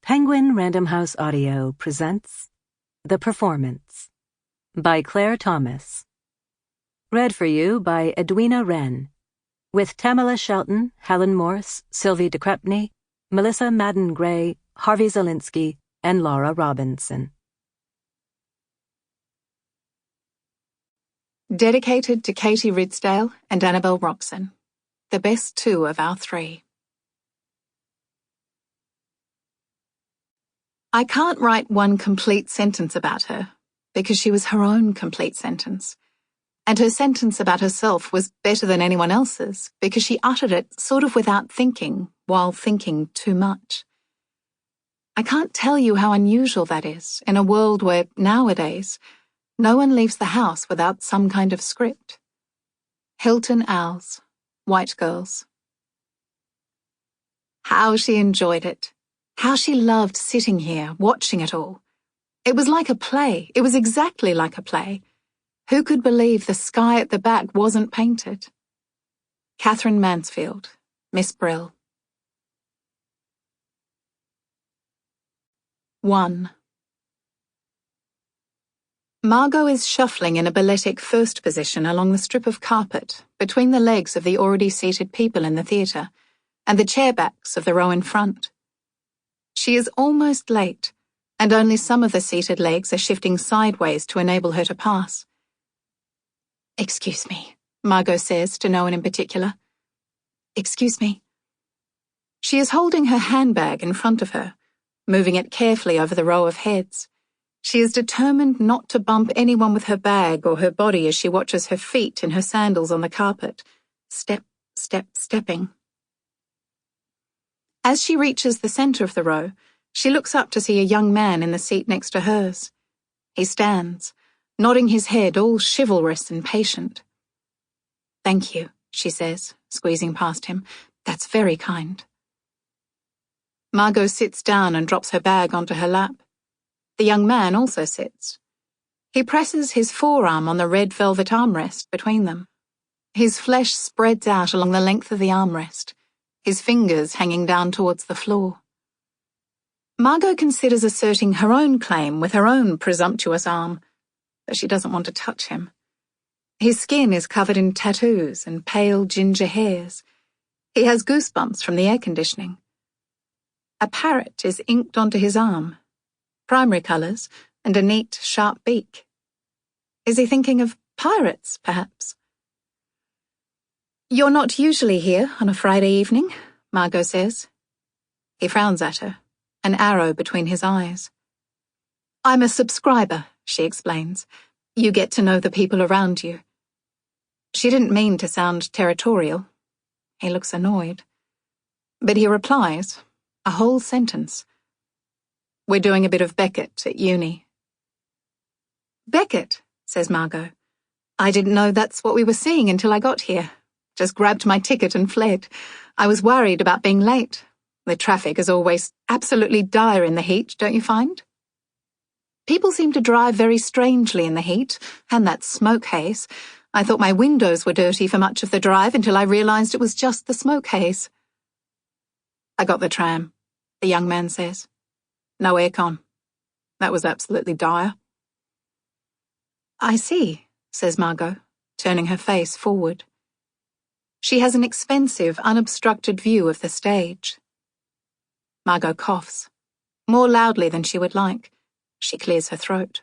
Penguin Random House Audio presents The Performance by Claire Thomas. Read for you by Edwina Wren, with Tamala Shelton, Helen Morse, Sylvie de Crespigny, Melissa Madden Gray, Harvey Zielinski, and Lara Robinson. Dedicated to Katie Ridsdale and Annabelle Roxon, the best two of our three. I can't write one complete sentence about her, because she was her own complete sentence. And her sentence about herself was better than anyone else's, because she uttered it sort of without thinking, while thinking too much. I can't tell you how unusual that is in a world where, nowadays, no one leaves the house without some kind of script. Hilton Owls, White Girls. How she enjoyed it. How she loved sitting here, watching it all. It was like a play. It was exactly like a play. Who could believe the sky at the back wasn't painted? Catherine Mansfield, Miss Brill. 1. Margot is shuffling in a balletic first position along the strip of carpet between the legs of the already seated people in the theatre and the chairbacks of the row in front. She is almost late, and only some of the seated legs are shifting sideways to enable her to pass. "Excuse me," Margot says to no one in particular. "Excuse me." She is holding her handbag in front of her, moving it carefully over the row of heads. She is determined not to bump anyone with her bag or her body as she watches her feet in her sandals on the carpet, step, step, stepping. As she reaches the center of the row, she looks up to see a young man in the seat next to hers. He stands, nodding his head, all chivalrous and patient. "Thank you," she says, squeezing past him. "That's very kind." Margot sits down and drops her bag onto her lap. The young man also sits. He presses his forearm on the red velvet armrest between them. His flesh spreads out along the length of the armrest, his fingers hanging down towards the floor. Margot considers asserting her own claim with her own presumptuous arm, but she doesn't want to touch him. His skin is covered in tattoos and pale ginger hairs. He has goosebumps from the air conditioning. A parrot is inked onto his arm, primary colours and a neat, sharp beak. Is he thinking of pirates, perhaps? "You're not usually here on a Friday evening," Margot says. He frowns at her, an arrow between his eyes. "I'm a subscriber," she explains. "You get to know the people around you." She didn't mean to sound territorial. He looks annoyed. But he replies, a whole sentence. "We're doing a bit of Beckett at uni." "Beckett," says Margot. "I didn't know that's what we were seeing until I got here. Just grabbed my ticket and fled. I was worried about being late. The traffic is always absolutely dire in the heat, don't you find? People seem to drive very strangely in the heat, and that smoke haze. I thought my windows were dirty for much of the drive until I realized it was just the smoke haze." "I got the tram," the young man says. "No aircon. That was absolutely dire." "I see," says Margot, turning her face forward. She has an expensive, unobstructed view of the stage. Margot coughs, more loudly than she would like. She clears her throat.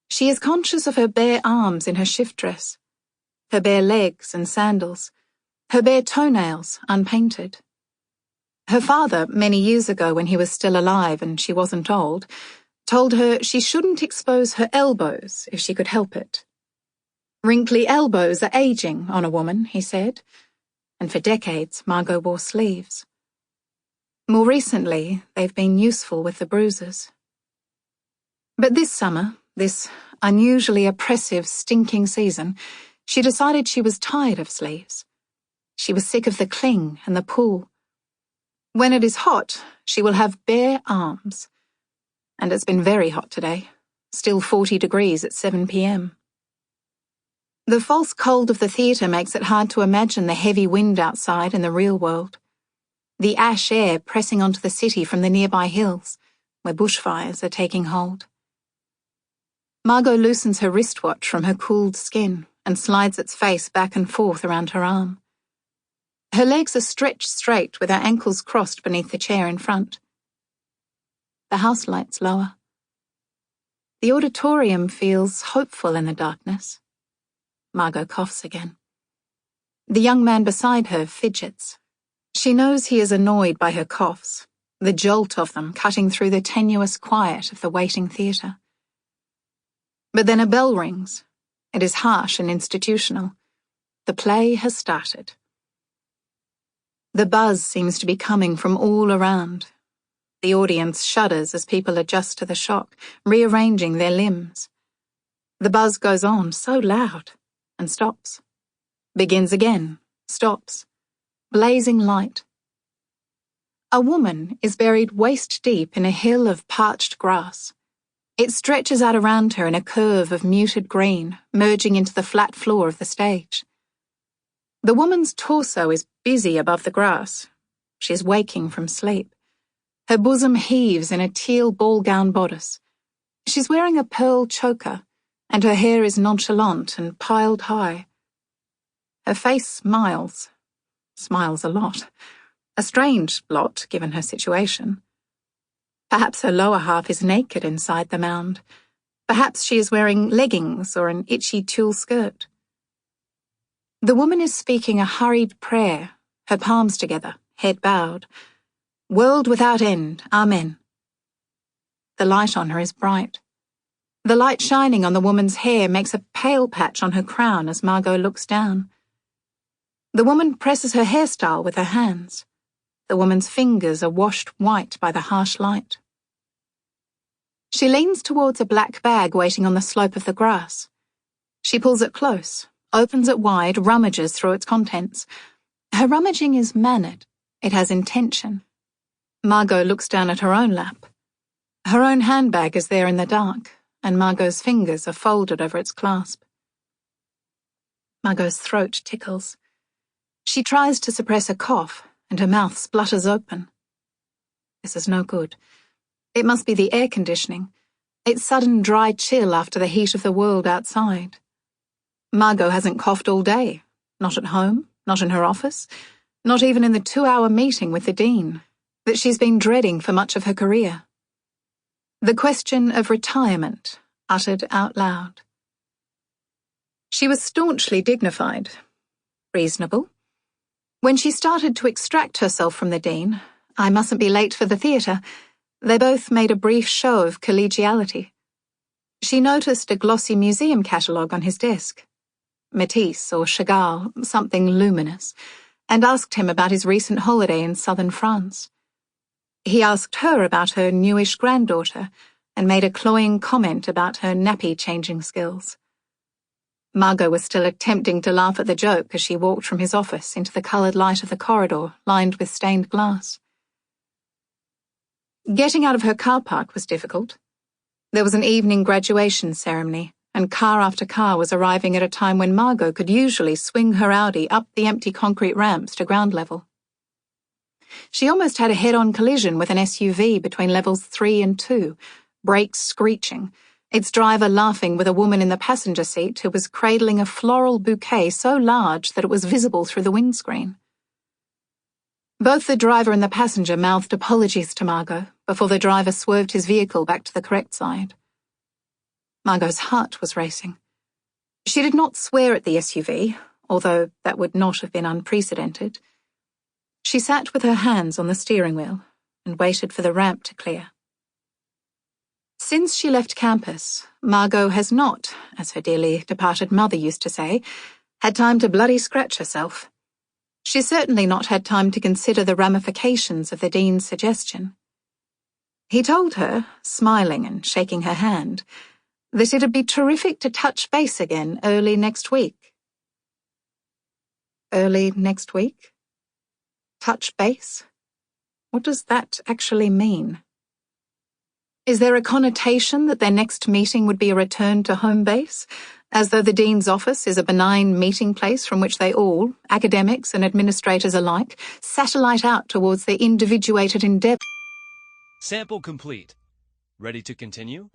She is conscious of her bare arms in her shift dress, her bare legs and sandals, her bare toenails unpainted. Her father, many years ago when he was still alive and she wasn't old, told her she shouldn't expose her elbows if she could help it. "Wrinkly elbows are aging on a woman," he said, and for decades Margot wore sleeves. More recently, they've been useful with the bruises. But this summer, this unusually oppressive, stinking season, she decided she was tired of sleeves. She was sick of the cling and the pull. When it is hot, she will have bare arms. And it's been very hot today, still 40 degrees at 7 p.m. The false cold of the theatre makes it hard to imagine the heavy wind outside in the real world. the ash air pressing onto the city from the nearby hills, where bushfires are taking hold. Margot loosens her wristwatch from her cooled skin and slides its face back and forth around her arm. Her legs are stretched straight with her ankles crossed beneath the chair in front. The house lights lower. The auditorium feels hopeful in the darkness. Margot coughs again. The young man beside her fidgets. She knows he is annoyed by her coughs, the jolt of them cutting through the tenuous quiet of the waiting theatre. But then a bell rings. It is harsh and institutional. The play has started. The buzz seems to be coming from all around. The audience shudders as people adjust to the shock, rearranging their limbs. The buzz goes on so loud and stops. Begins again, stops. Blazing light. A woman is buried waist-deep in a hill of parched grass. It stretches out around her in a curve of muted green, merging into the flat floor of the stage. The woman's torso is busy above the grass. She is waking from sleep. Her bosom heaves in a teal ball gown bodice. She's wearing a pearl choker, and her hair is nonchalant and piled high. Her face smiles a lot. A strange lot, given her situation. Perhaps her lower half is naked inside the mound. Perhaps she is wearing leggings or an itchy tulle skirt. The woman is speaking a hurried prayer, her palms together, head bowed. World without end, Amen. The light on her is bright. The light shining on the woman's hair makes a pale patch on her crown as Margot looks down. The woman presses her hairstyle with her hands. The woman's fingers are washed white by the harsh light. She leans towards a black bag waiting on the slope of the grass. She pulls it close, opens it wide, rummages through its contents. Her rummaging is mannered. It has intention. Margot looks down at her own lap. Her own handbag is there in the dark, and Margot's fingers are folded over its clasp. Margot's throat tickles. She tries to suppress a cough, and her mouth splutters open. This is no good. It must be the air conditioning. Its sudden dry chill after the heat of the world outside. Margot hasn't coughed all day. Not at home, not in her office, not even in the 2-hour meeting with the dean, that she's been dreading for much of her career. The question of retirement, uttered out loud. She was staunchly dignified. Reasonable. When she started to extract herself from the dean, I mustn't be late for the theatre, they both made a brief show of collegiality. She noticed a glossy museum catalogue on his desk. Matisse or Chagall, something luminous, and asked him about his recent holiday in southern France. He asked her about her newish granddaughter and made a cloying comment about her nappy-changing skills. Margot was still attempting to laugh at the joke as she walked from his office into the coloured light of the corridor lined with stained glass. Getting out of her car park was difficult. There was an evening graduation ceremony, and car after car was arriving at a time when Margot could usually swing her Audi up the empty concrete ramps to ground level. She almost had a head-on collision with an SUV between levels 3 and 2, brakes screeching, its driver laughing with a woman in the passenger seat who was cradling a floral bouquet so large that it was visible through the windscreen. Both the driver and the passenger mouthed apologies to Margot before the driver swerved his vehicle back to the correct side. Margot's heart was racing. She did not swear at the SUV, although that would not have been unprecedented. She sat with her hands on the steering wheel and waited for the ramp to clear. Since she left campus, Margot has not, as her dearly departed mother used to say, had time to bloody scratch herself. She's certainly not had time to consider the ramifications of the dean's suggestion. He told her, smiling and shaking her hand, that it'd be terrific to touch base again early next week. Early next week? Touch base? What does that actually mean? Is there a connotation that their next meeting would be a return to home base? as though the Dean's office is a benign meeting place from which they all, academics and administrators alike, satellite out towards their individuated endeavour. Sample complete. Ready to continue?